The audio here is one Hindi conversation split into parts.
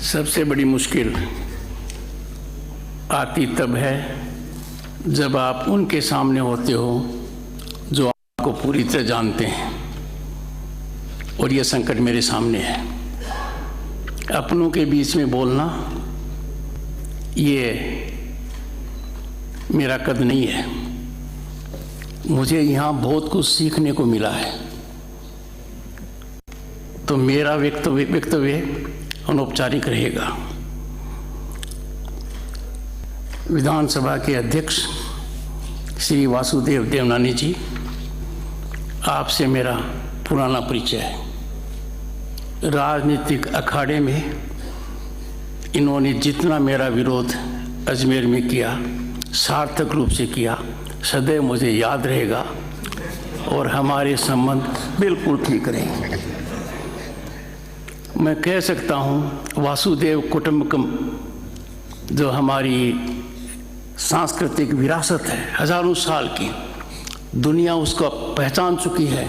सबसे बड़ी मुश्किल आती तब है जब आप उनके सामने होते हो जो आपको पूरी तरह जानते हैं, और यह संकट मेरे सामने है। अपनों के बीच में बोलना ये मेरा कद नहीं है। मुझे यहाँ बहुत कुछ सीखने को मिला है, तो मेरा वक्तव्य अनौपचारिक रहेगा। विधानसभा के अध्यक्ष श्री वासुदेव देवनानी जी, आपसे मेरा पुराना परिचय है। राजनीतिक अखाड़े में इन्होंने जितना मेरा विरोध अजमेर में किया, सार्थक रूप से किया, सदैव मुझे याद रहेगा और हमारे संबंध बिल्कुल ठीक रहेंगे। मैं कह सकता हूँ वासुदेव कुटुंबकम जो हमारी सांस्कृतिक विरासत है, हजारों साल की, दुनिया उसको पहचान चुकी है,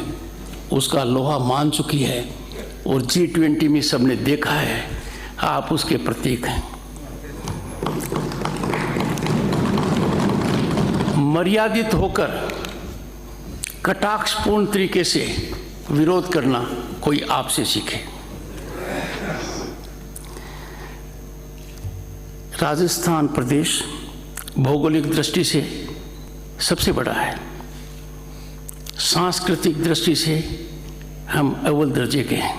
उसका लोहा मान चुकी है, और G20 में सबने देखा है, आप उसके प्रतीक हैं। मर्यादित होकर कटाक्षपूर्ण तरीके से विरोध करना कोई आपसे सीखे। राजस्थान प्रदेश भौगोलिक दृष्टि से सबसे बड़ा है, सांस्कृतिक दृष्टि से हम अव्वल दर्जे के हैं।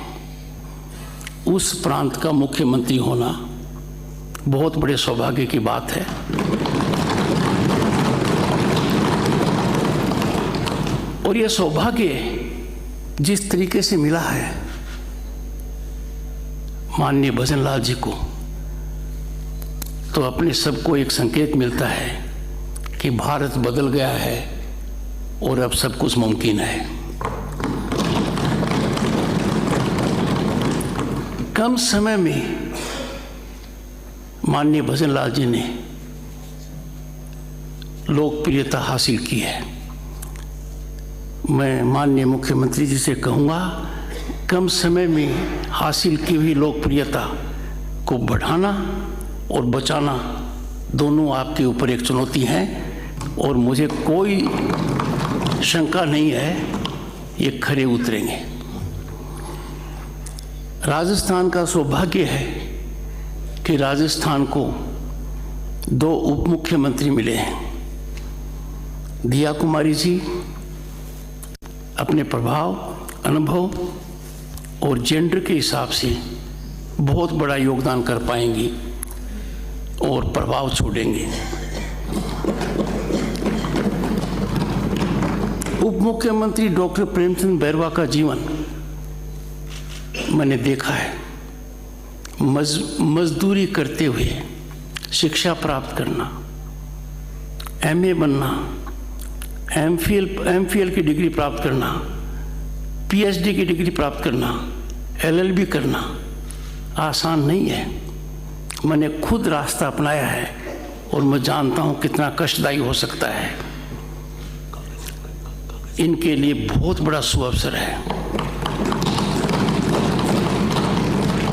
उस प्रांत का मुख्यमंत्री होना बहुत बड़े सौभाग्य की बात है। और यह सौभाग्य जिस तरीके से मिला है माननीय भजनलाल जी को, तो अपने सबको एक संकेत मिलता है कि भारत बदल गया है और अब सब कुछ मुमकिन है। कम समय में माननीय भजनलाल जी ने लोकप्रियता हासिल की है। मैं माननीय मुख्यमंत्री जी से कहूँगा, कम समय में हासिल की हुई लोकप्रियता को बढ़ाना और बचाना दोनों आपके ऊपर एक चुनौती है, और मुझे कोई शंका नहीं है ये खरे उतरेंगे। राजस्थान का सौभाग्य है कि राजस्थान को 2 उप मुख्यमंत्री मिले हैं। दिया कुमारी जी अपने प्रभाव, अनुभव और जेंडर के हिसाब से बहुत बड़ा योगदान कर पाएंगी और प्रभाव छोड़ेंगे। उप मुख्यमंत्री डॉक्टर प्रेमचंद बैरवा का जीवन मैंने देखा है। मजदूरी करते हुए शिक्षा प्राप्त करना, MA बनना, MPhil की डिग्री प्राप्त करना, PhD की डिग्री प्राप्त करना, LLB करना आसान नहीं है। मैंने खुद रास्ता अपनाया है और मैं जानता हूँ कितना कष्टदायी हो सकता है। इनके लिए बहुत बड़ा सुअवसर है।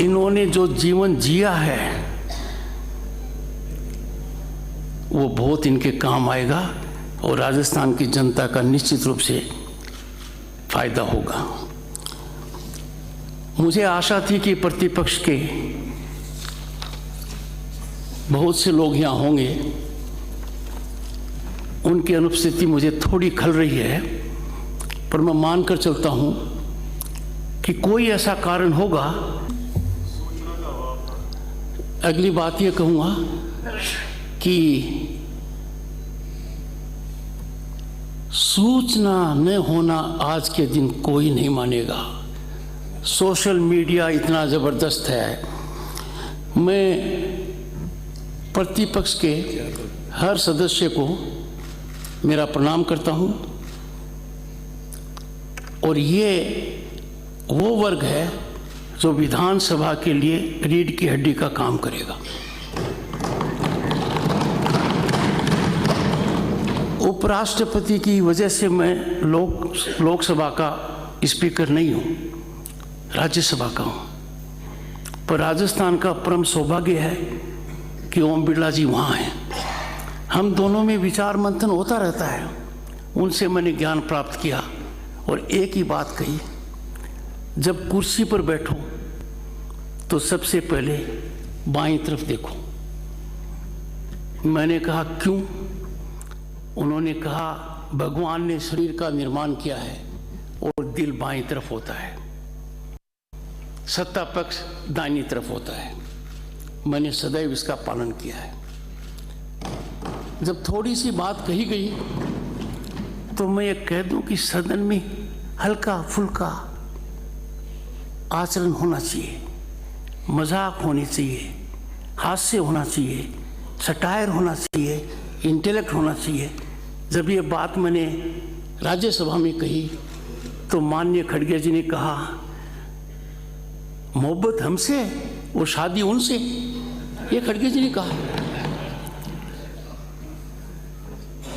इन्होंने जो जीवन जिया है वो बहुत इनके काम आएगा और राजस्थान की जनता का निश्चित रूप से फायदा होगा। मुझे आशा थी कि प्रतिपक्ष के बहुत से लोग यहाँ होंगे, उनकी अनुपस्थिति मुझे थोड़ी खल रही है, पर मैं मानकर चलता हूँ कि कोई ऐसा कारण होगा। अगली बात ये कहूँगा कि सूचना न होना आज के दिन कोई नहीं मानेगा। सोशल मीडिया इतना ज़बरदस्त है। मैं प्रतिपक्ष के हर सदस्य को मेरा प्रणाम करता हूं, और ये वो वर्ग है जो विधानसभा के लिए रीढ़ की हड्डी का काम करेगा। उपराष्ट्रपति की वजह से मैं लोकसभा का स्पीकर नहीं हूँ, राज्यसभा का हूँ, पर राजस्थान का परम सौभाग्य है कि ओम बिरला जी वहाँ हैं। हम दोनों में विचार मंथन होता रहता है। उनसे मैंने ज्ञान प्राप्त किया और एक ही बात कही, जब कुर्सी पर बैठो तो सबसे पहले बाईं तरफ देखो। मैंने कहा क्यों? उन्होंने कहा भगवान ने शरीर का निर्माण किया है और दिल बाईं तरफ होता है, सत्ता पक्ष दाहिनी तरफ होता है। मैंने सदैव इसका पालन किया है। जब थोड़ी सी बात कही गई तो मैं ये कह दूं कि सदन में हल्का फुल्का आचरण होना चाहिए, मजाक होनी चाहिए, हास्य होना चाहिए, सटायर होना चाहिए, इंटेलेक्ट होना चाहिए। जब ये बात मैंने राज्यसभा में कही तो माननीय खड़गे जी ने कहा मोहब्बत हमसे और शादी उनसे, ये खड़गे जी ने कहा।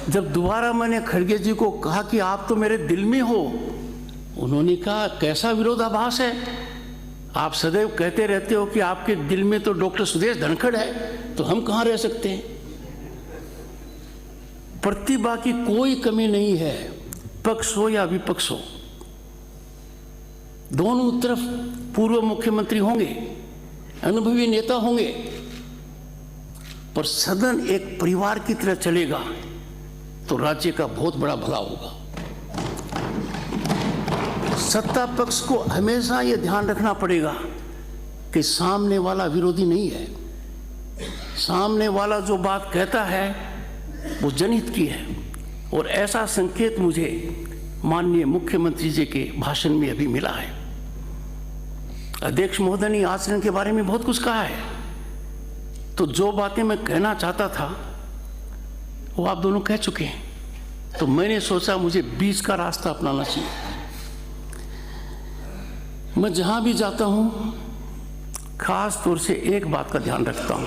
जब दोबारा मैंने खड़गे जी को कहा कि आप तो मेरे दिल में हो, उन्होंने कहा कैसा विरोधाभास है, आप सदैव कहते रहते हो कि आपके दिल में तो डॉक्टर सुदेश धनखड़ है, तो हम कहाँ रह सकते हैं। प्रतिभा की कोई कमी नहीं है, पक्ष हो या विपक्ष हो, दोनों तरफ पूर्व मुख्यमंत्री होंगे, अनुभवी नेता होंगे, पर सदन एक परिवार की तरह चलेगा तो राज्य का बहुत बड़ा भला होगा। सत्ता पक्ष को हमेशा यह ध्यान रखना पड़ेगा कि सामने वाला विरोधी नहीं है, सामने वाला जो बात कहता है वो जनहित की है। और ऐसा संकेत मुझे माननीय मुख्यमंत्री जी के भाषण में अभी मिला है। अध्यक्ष महोदय ने आचरण के बारे में बहुत कुछ कहा है, तो जो बातें मैं कहना चाहता था वो आप दोनों कह चुके हैं। तो मैंने सोचा मुझे बीच का रास्ता अपनाना चाहिए। मैं जहां भी जाता हूं खास तौर से एक बात का ध्यान रखता हूं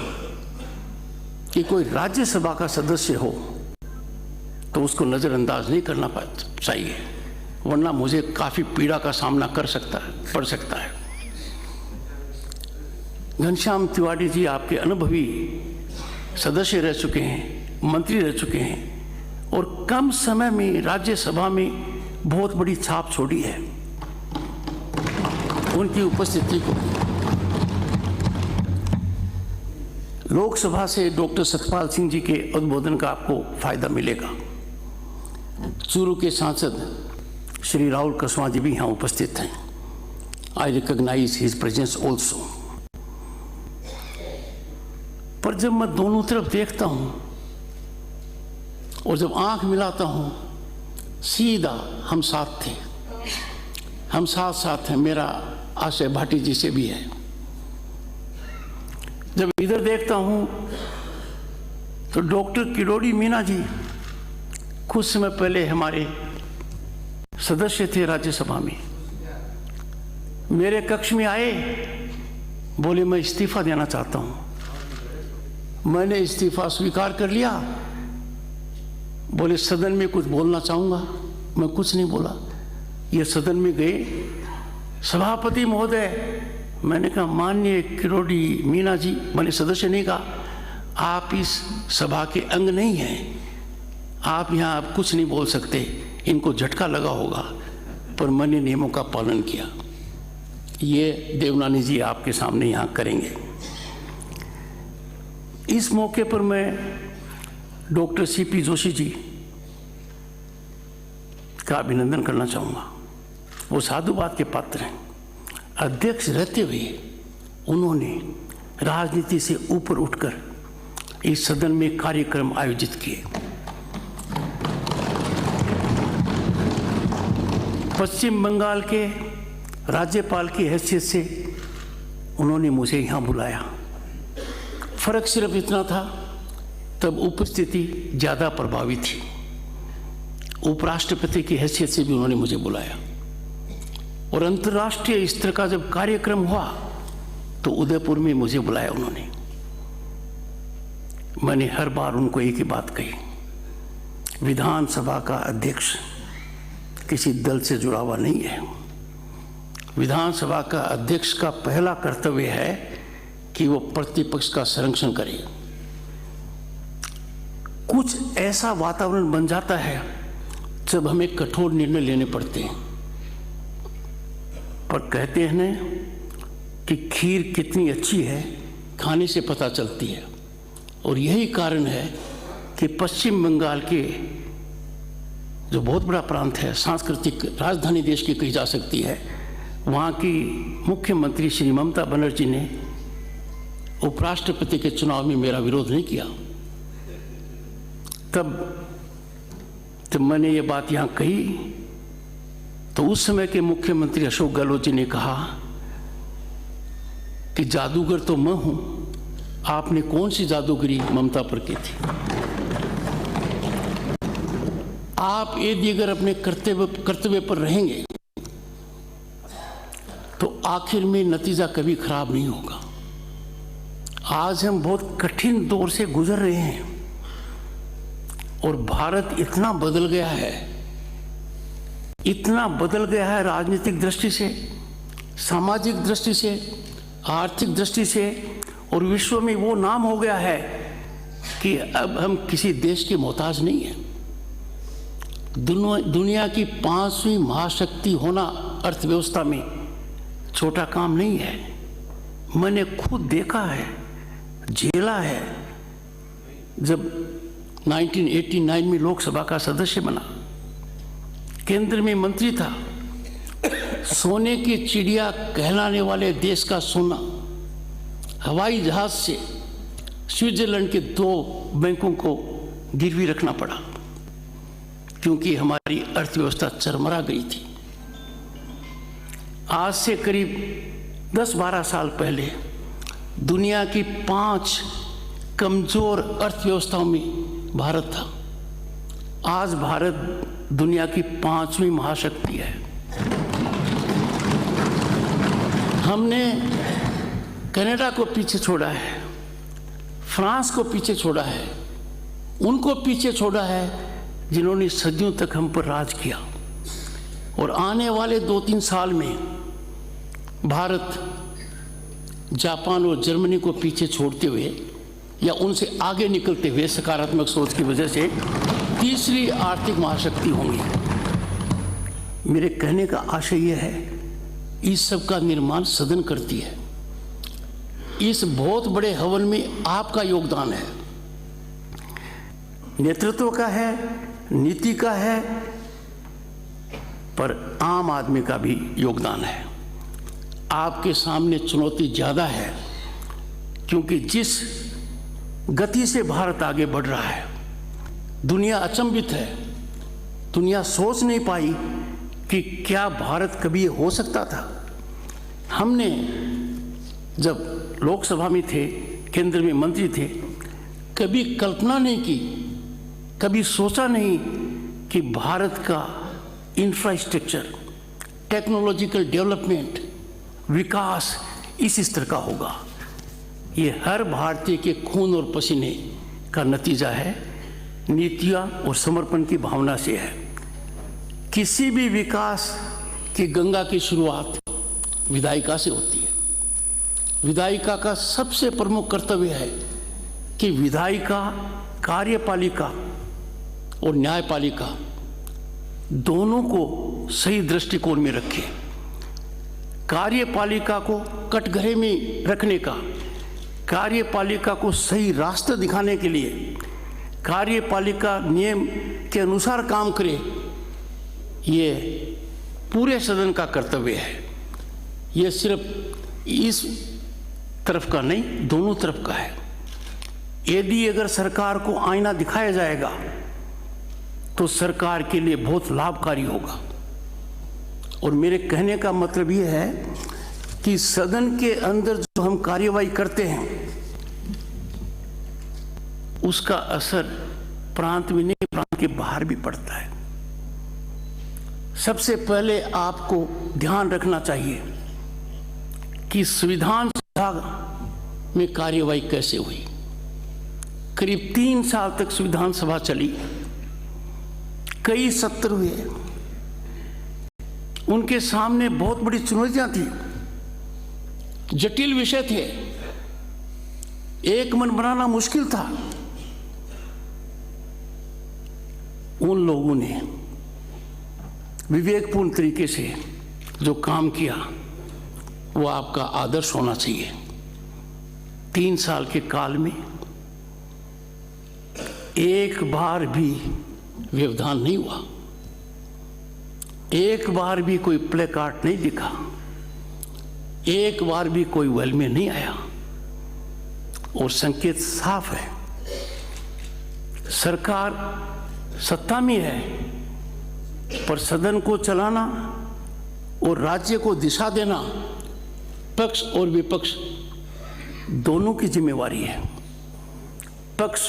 कि कोई राज्यसभा का सदस्य हो तो उसको नजरअंदाज नहीं करना चाहिए, वरना मुझे काफी पीड़ा का सामना पड़ सकता है। घनश्याम तिवारी जी आपके अनुभवी सदस्य रह चुके हैं, मंत्री रह चुके हैं और कम समय में राज्यसभा में बहुत बड़ी छाप छोड़ी है। उनकी उपस्थिति को लोकसभा से डॉक्टर सतपाल सिंह जी के उद्बोधन का आपको फायदा मिलेगा। चूरू के सांसद श्री राहुल कसवां जी भी यहाँ उपस्थित हैं। I recognise his presence also. पर जब मैं दोनों तरफ देखता हूं और जब आंख मिलाता हूं, सीधा हम साथ थे, हम साथ साथ हैं। मेरा आशय भाटी जी से भी है। जब इधर देखता हूं तो डॉक्टर किरोड़ी मीना जी कुछ समय पहले हमारे सदस्य थे राज्यसभा में, मेरे कक्ष में आए, बोले मैं इस्तीफा देना चाहता हूं। मैंने इस्तीफा स्वीकार कर लिया। बोले सदन में कुछ बोलना चाहूंगा। मैं कुछ नहीं बोला। ये सदन में गए, सभापति महोदय, मैंने कहा माननीय किरोड़ी मीना जी, मैंने सदस्य नहीं कहा, आप इस सभा के अंग नहीं हैं, आप यहाँ आप कुछ नहीं बोल सकते, इनको झटका लगा होगा। पर मैंने नियमों का पालन किया। ये देवनानी जी आपके सामने यहाँ करेंगे। इस मौके पर मैं डॉक्टर सीपी जोशी जी का अभिनंदन करना चाहूँगा। वो साधुवाद के पात्र हैं। अध्यक्ष रहते हुए उन्होंने राजनीति से ऊपर उठकर इस सदन में कार्यक्रम आयोजित किए। पश्चिम बंगाल के राज्यपाल की हैसियत से उन्होंने मुझे यहाँ बुलाया। फर्क सिर्फ इतना था, तब उपस्थिति ज़्यादा प्रभावी थी। उपराष्ट्रपति की हैसियत से भी उन्होंने मुझे बुलाया। और अंतर्राष्ट्रीय स्तर का जब कार्यक्रम हुआ तो उदयपुर में मुझे बुलाया उन्होंने। मैंने हर बार उनको एक ही बात कही, विधानसभा का अध्यक्ष किसी दल से जुड़ा हुआ नहीं है। विधानसभा का अध्यक्ष का पहला कर्तव्य है कि वो प्रतिपक्ष का संरक्षण करे। कुछ ऐसा वातावरण बन जाता है जब हमें कठोर निर्णय लेने पड़ते हैं, पर कहते हैं ना कि खीर कितनी अच्छी है खाने से पता चलती है। और यही कारण है कि पश्चिम बंगाल के जो बहुत बड़ा प्रांत है, सांस्कृतिक राजधानी देश की कही जा सकती है, वहाँ की मुख्यमंत्री श्री ममता बनर्जी ने उपराष्ट्रपति के चुनाव में मेरा विरोध नहीं किया। तब मैंने ये बात यहाँ कही तो उस समय के मुख्यमंत्री अशोक गहलोत जी ने कहा कि जादूगर तो मैं हूं, आपने कौन सी जादूगरी ममता पर की थी। आप यदि अगर अपने कर्तव्य पर रहेंगे तो आखिर में नतीजा कभी खराब नहीं होगा। आज हम बहुत कठिन दौर से गुजर रहे हैं और भारत इतना बदल गया है, इतना बदल गया है राजनीतिक दृष्टि से, सामाजिक दृष्टि से, आर्थिक दृष्टि से, और विश्व में वो नाम हो गया है कि अब हम किसी देश के मोहताज नहीं हैं। दुनिया की 5वीं महाशक्ति होना अर्थव्यवस्था में छोटा काम नहीं है। मैंने खुद देखा है, झेला है। जब 1989 में लोकसभा का सदस्य बना, केंद्र में मंत्री था, सोने की चिड़िया कहलाने वाले देश का सोना हवाई जहाज से स्विट्जरलैंड के 2 बैंकों को गिरवी रखना पड़ा क्योंकि हमारी अर्थव्यवस्था चरमरा गई थी। आज से करीब 10-12 साल पहले दुनिया की 5 कमजोर अर्थव्यवस्थाओं में भारत था। आज भारत दुनिया की 5वीं महाशक्ति है। हमने कनाडा को पीछे छोड़ा है, फ्रांस को पीछे छोड़ा है, उनको पीछे छोड़ा है जिन्होंने सदियों तक हम पर राज किया। और आने वाले 2-3 साल में भारत जापान और जर्मनी को पीछे छोड़ते हुए या उनसे आगे निकलते हुए सकारात्मक सोच की वजह से तीसरी आर्थिक महाशक्ति होंगी। मेरे कहने का आशय यह है, इस सब का निर्माण सदन करती है। इस बहुत बड़े हवन में आपका योगदान है, नेतृत्व का है, नीति का है, पर आम आदमी का भी योगदान है। आपके सामने चुनौती ज़्यादा है क्योंकि जिस गति से भारत आगे बढ़ रहा है, दुनिया अचंभित है। दुनिया सोच नहीं पाई कि क्या भारत कभी हो सकता था। हमने जब लोकसभा में थे, केंद्र में मंत्री थे, कभी कल्पना नहीं की, कभी सोचा नहीं कि भारत का इंफ्रास्ट्रक्चर, टेक्नोलॉजिकल डेवलपमेंट, विकास इस स्तर का होगा। ये हर भारतीय के खून और पसीने का नतीजा है, नीतियाँ और समर्पण की भावना से है। किसी भी विकास की गंगा की शुरुआत विधायिका से होती है। विधायिका का सबसे प्रमुख कर्तव्य है कि विधायिका कार्यपालिका और न्यायपालिका दोनों को सही दृष्टिकोण में रखे। कार्यपालिका को कटघरे में रखने का, कार्यपालिका को सही रास्ता दिखाने के लिए कार्यपालिका नियम के अनुसार काम करे, ये पूरे सदन का कर्तव्य है। ये सिर्फ इस तरफ का नहीं, दोनों तरफ का है। यदि अगर सरकार को आईना दिखाया जाएगा तो सरकार के लिए बहुत लाभकारी होगा। और मेरे कहने का मतलब ये है कि सदन के अंदर जो हम कार्यवाही करते हैं उसका असर प्रांत में नहीं, प्रांत के बाहर भी पड़ता है। सबसे पहले आपको ध्यान रखना चाहिए कि संविधान सभा में कार्यवाही कैसे हुई। करीब 3 साल तक संविधान सभा चली, कई सत्र हुए, उनके सामने बहुत बड़ी चुनौतियां थी, जटिल विषय थे, एक मन बनाना मुश्किल था। उन लोगों ने विवेकपूर्ण तरीके से जो काम किया वो आपका आदर्श होना चाहिए। 3 साल के काल में एक बार भी व्यवधान नहीं हुआ, एक बार भी कोई प्ले कार्ड नहीं दिखा, एक बार भी कोई वेल में नहीं आया। और संकेत साफ है, सरकार सत्ता में है, पर सदन को चलाना और राज्य को दिशा देना पक्ष और विपक्ष दोनों की जिम्मेवारी है। पक्ष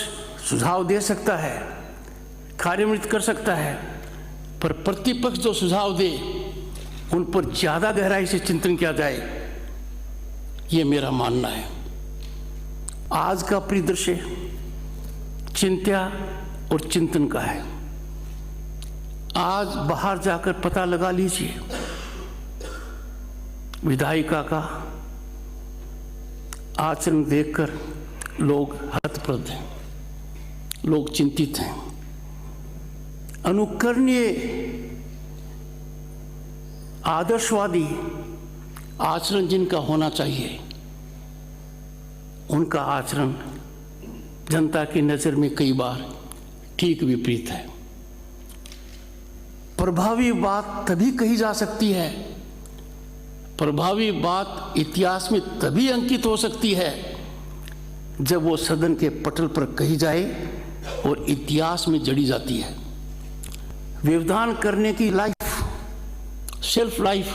सुझाव दे सकता है, कार्यान्वित कर सकता है, पर प्रतिपक्ष जो सुझाव दे उन पर ज्यादा गहराई से चिंतन किया जाए, ये मेरा मानना है। आज का परिदृश्य चिंता और चिंतन का है। आज बाहर जाकर पता लगा लीजिए, विधायिका का आचरण देखकर लोग हतप्रद हैं, लोग चिंतित हैं। अनुकरणीय आदर्शवादी आचरण जिनका होना चाहिए, उनका आचरण जनता की नज़र में कई बार ठीक विपरीत है। प्रभावी बात तभी कही जा सकती है, प्रभावी बात इतिहास में तभी अंकित हो सकती है जब वो सदन के पटल पर कही जाए और इतिहास में जड़ी जाती है। व्यवधान करने की लाइफ, शेल्फ लाइफ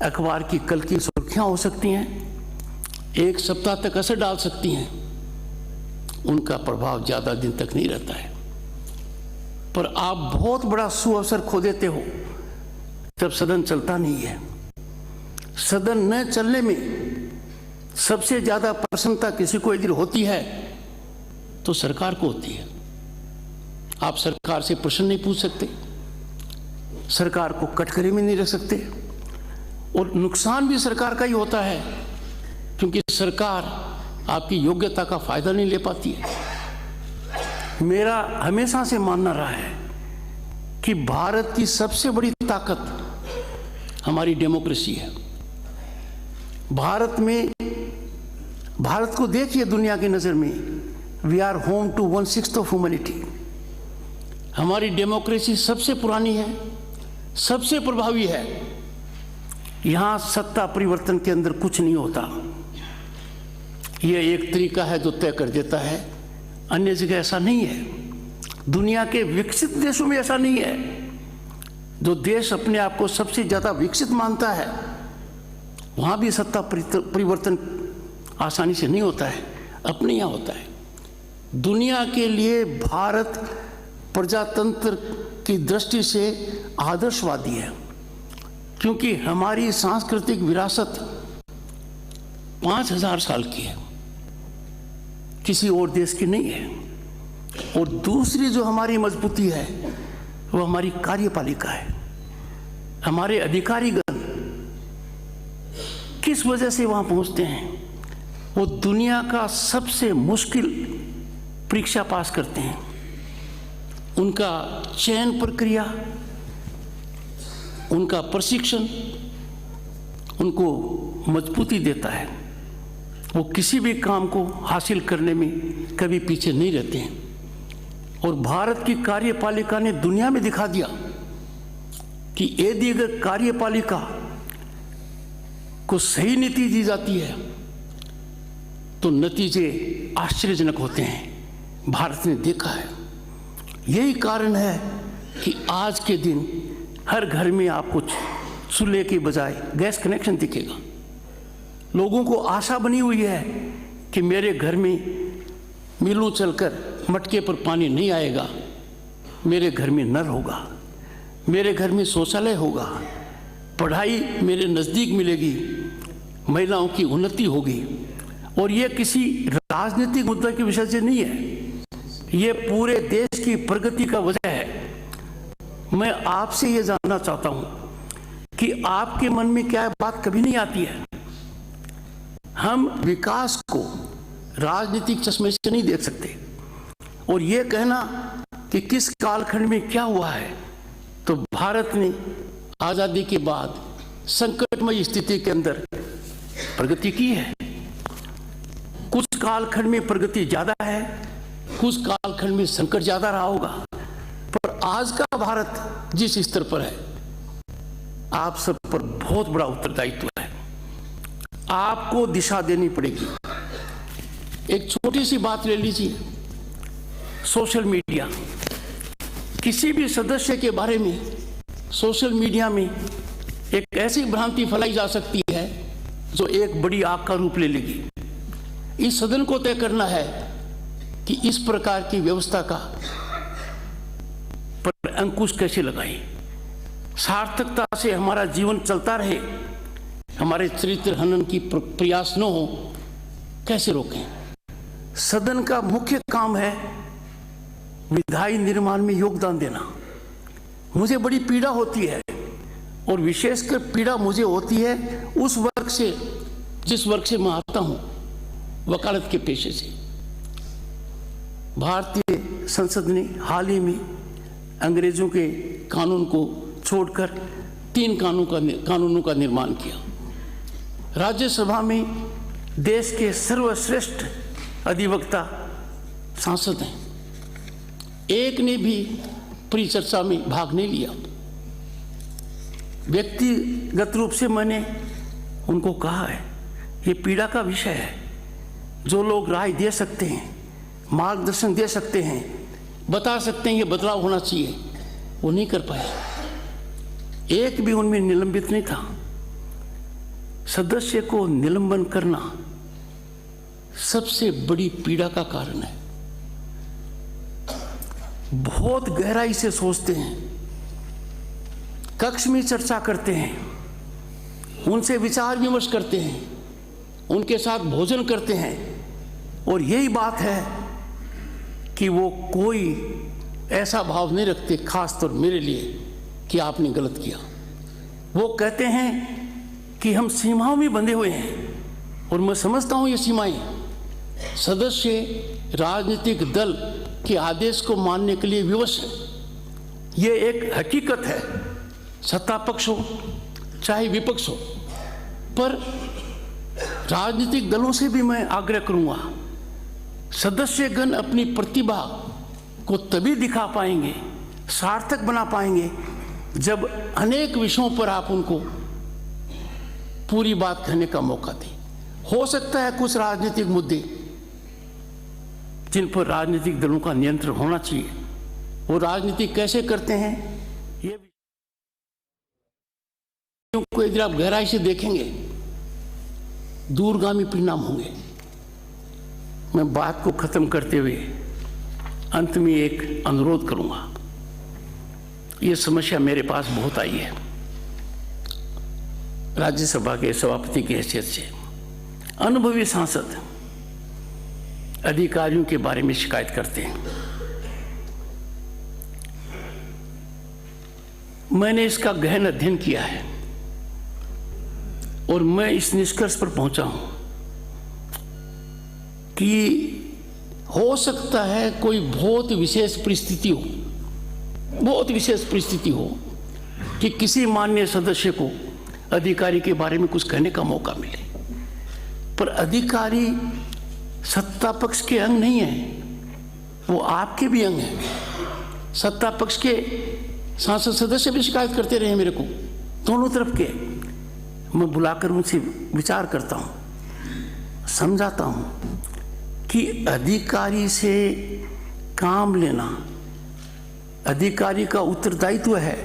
अखबार की कल की सुर्खियां हो सकती हैं, 1 सप्ताह तक असर डाल सकती हैं, उनका प्रभाव ज़्यादा दिन तक नहीं रहता है। पर आप बहुत बड़ा सुअवसर खो देते हो जब सदन चलता नहीं है। सदन न चलने में सबसे ज़्यादा प्रसन्नता किसी को यदि होती है तो सरकार को होती है। आप सरकार से प्रश्न नहीं पूछ सकते, सरकार को कटघरे में नहीं रख सकते, और नुकसान भी सरकार का ही होता है, क्योंकि सरकार आपकी योग्यता का फायदा नहीं ले पाती है। मेरा हमेशा से मानना रहा है कि भारत की सबसे बड़ी ताकत हमारी डेमोक्रेसी है। भारत को देखिए दुनिया की नज़र में, we are home to 1/6 of humanity. हमारी डेमोक्रेसी सबसे पुरानी है, सबसे प्रभावी है। यहाँ सत्ता परिवर्तन के अंदर कुछ नहीं होता, यह एक तरीका है जो तय कर देता है। अन्य जगह ऐसा नहीं है, दुनिया के विकसित देशों में ऐसा नहीं है। जो देश अपने आप को सबसे ज़्यादा विकसित मानता है, वहाँ भी सत्ता परिवर्तन आसानी से नहीं होता है, अपने यहाँ होता है। दुनिया के लिए भारत प्रजातंत्र की दृष्टि से आदर्शवादी है, क्योंकि हमारी सांस्कृतिक विरासत 5000 साल की है, किसी और देश की नहीं है। और दूसरी जो हमारी मजबूती है वो हमारी कार्यपालिका है। हमारे अधिकारीगण किस वजह से वहां पहुंचते हैं? वो दुनिया का सबसे मुश्किल परीक्षा पास करते हैं। उनका चयन प्रक्रिया, उनका प्रशिक्षण उनको मजबूती देता है। वो किसी भी काम को हासिल करने में कभी पीछे नहीं रहते हैं। और भारत की कार्यपालिका ने दुनिया में दिखा दिया कि यदि अगर कार्यपालिका को सही नीति दी जाती है तो नतीजे आश्चर्यजनक होते हैं। भारत ने देखा है। यही कारण है कि आज के दिन हर घर में आपको चूल्हे के बजाय गैस कनेक्शन दिखेगा। लोगों को आशा बनी हुई है कि मेरे घर में मिलों चलकर मटके पर पानी नहीं आएगा, मेरे घर में नल होगा, मेरे घर में शौचालय होगा, पढ़ाई मेरे नज़दीक मिलेगी, महिलाओं की उन्नति होगी। और ये किसी राजनीतिक मुद्दे के विषय से नहीं है, ये पूरे देश की प्रगति का वजह है। मैं आपसे ये जानना चाहता हूँ कि आपके मन में क्या बात कभी नहीं आती है। हम विकास को राजनीतिक चश्मे से नहीं देख सकते, और ये कहना कि किस कालखंड में क्या हुआ है, तो भारत ने आजादी के बाद संकटमय स्थिति के अंदर प्रगति की है। कुछ कालखंड में प्रगति ज्यादा है, कुछ कालखंड में संकट ज्यादा रहा होगा, पर आज का भारत जिस स्तर पर है, आप सब पर बहुत बड़ा उत्तरदायित्व है। आपको दिशा देनी पड़ेगी। एक छोटी सी बात ले लीजिए, सोशल मीडिया। किसी भी सदस्य के बारे में सोशल मीडिया में एक ऐसी भ्रांति फैलाई जा सकती है जो एक बड़ी आग का रूप ले लेगी। इस सदन को तय करना है कि इस प्रकार की व्यवस्था का पर अंकुश कैसे लगाएं, सार्थकता से हमारा जीवन चलता रहे, हमारे चरित्र हनन की प्रयास न हो, कैसे रोकें। सदन का मुख्य काम है विधायी निर्माण में योगदान देना। मुझे बड़ी पीड़ा होती है, और विशेषकर पीड़ा मुझे होती है उस वर्ग से जिस वर्ग से मैं आता हूं, वकालत के पेशे से। भारतीय संसद ने हाल ही में अंग्रेजों के कानून को छोड़कर 3 कानूनों का निर्माण किया। राज्यसभा में देश के सर्वश्रेष्ठ अधिवक्ता सांसद हैं, एक ने भी परिचर्चा में भाग नहीं लिया। व्यक्तिगत रूप से मैंने उनको कहा है, ये पीड़ा का विषय है। जो लोग राय दे सकते हैं, मार्गदर्शन दे सकते हैं, बता सकते हैं ये बदलाव होना चाहिए, वो नहीं कर पाए। एक भी उनमें निलंबित नहीं था। सदस्य को निलंबन करना सबसे बड़ी पीड़ा का कारण है। बहुत गहराई से सोचते हैं, कक्ष में चर्चा करते हैं, उनसे विचार विमर्श करते हैं, उनके साथ भोजन करते हैं, और यही बात है कि वो कोई ऐसा भाव नहीं रखते, खासतौर मेरे लिए, कि आपने गलत किया। वो कहते हैं कि हम सीमाओं में बंधे हुए हैं, और मैं समझता हूं ये सीमाएं सदस्य राजनीतिक दल के आदेश को मानने के लिए विवश है। ये एक हकीकत है, सत्ता पक्ष हो चाहे विपक्ष हो। पर राजनीतिक दलों से भी मैं आग्रह करूंगा, सदस्यगण अपनी प्रतिभा को तभी दिखा पाएंगे, सार्थक बना पाएंगे, जब अनेक विषयों पर आप उनको पूरी बात कहने का मौका दें। हो सकता है कुछ राजनीतिक मुद्दे जिन पर राजनीतिक दलों का नियंत्रण होना चाहिए, वो राजनीति कैसे करते हैं ये को यदि आप गहराई से देखेंगे, दूरगामी परिणाम होंगे। मैं बात को खत्म करते हुए अंत में एक अनुरोध करूंगा। ये समस्या मेरे पास बहुत आई है। राज्यसभा के सभापति की हैसियत से अनुभवी सांसद अधिकारियों के बारे में शिकायत करते हैं। मैंने इसका गहन अध्ययन किया है, और मैं इस निष्कर्ष पर पहुंचा हूं कि हो सकता है कोई बहुत विशेष परिस्थिति हो कि किसी माननीय सदस्य को अधिकारी के बारे में कुछ कहने का मौका मिले, पर अधिकारी सत्ता पक्ष के अंग नहीं है, वो आपके भी अंग हैं। सत्ता पक्ष के सांसद सदस्य भी शिकायत करते रहे मेरे को, दोनों तरफ के। मैं बुलाकर उनसे विचार करता हूं, समझाता हूं कि अधिकारी से काम लेना, अधिकारी का उत्तरदायित्व है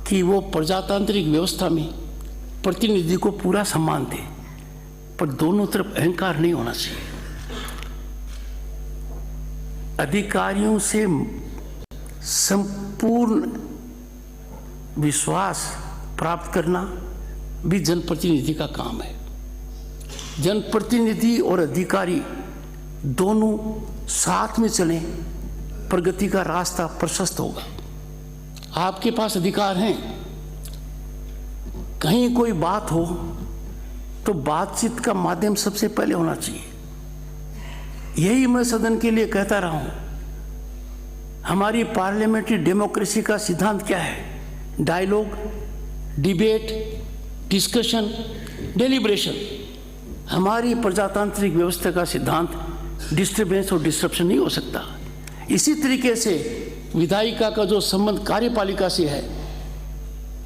कि वो प्रजातांत्रिक व्यवस्था में प्रतिनिधि को पूरा सम्मान दे, पर दोनों तरफ अहंकार नहीं होना चाहिए। अधिकारियों से संपूर्ण विश्वास प्राप्त करना भी जनप्रतिनिधि का काम है। जनप्रतिनिधि और अधिकारी दोनों साथ में चलें, प्रगति का रास्ता प्रशस्त होगा। आपके पास अधिकार हैं, कहीं कोई बात हो तो बातचीत का माध्यम सबसे पहले होना चाहिए। यही मैं सदन के लिए कहता रहा हूं। हमारी पार्लियामेंट्री डेमोक्रेसी का सिद्धांत क्या है? Dialogue, debate, discussion, deliberation. हमारी प्रजातांत्रिक व्यवस्था का सिद्धांत डिस्टर्बेंस और डिस्ट्रप्शन नहीं हो सकता। इसी तरीके से विधायिका का जो संबंध कार्यपालिका से है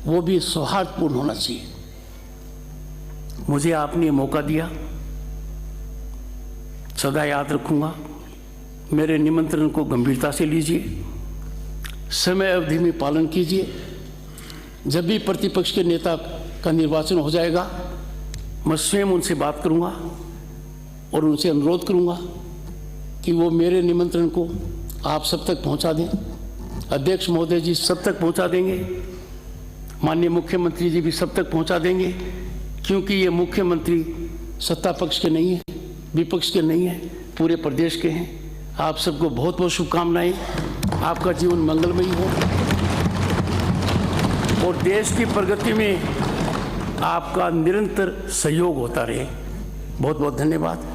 वो भी सौहार्दपूर्ण होना चाहिए। मुझे आपने ये मौका दिया, सदा याद रखूंगा। मेरे निमंत्रण को गंभीरता से लीजिए, समय अवधि में पालन कीजिए। जब भी प्रतिपक्ष के नेता का निर्वाचन हो जाएगा, मैं स्वयं उनसे बात करूंगा और उनसे अनुरोध करूंगा कि वो मेरे निमंत्रण को आप सब तक पहुंचा दें। अध्यक्ष महोदय जी सब तक पहुंचा देंगे, माननीय मुख्यमंत्री जी भी सब तक पहुंचा देंगे, क्योंकि ये मुख्यमंत्री सत्ता पक्ष के नहीं है, विपक्ष के नहीं है, पूरे प्रदेश के हैं। आप सबको बहुत बहुत शुभकामनाएं। आपका जीवन मंगलमयी हो और देश की प्रगति में आपका निरंतर सहयोग होता रहे। बहुत बहुत धन्यवाद।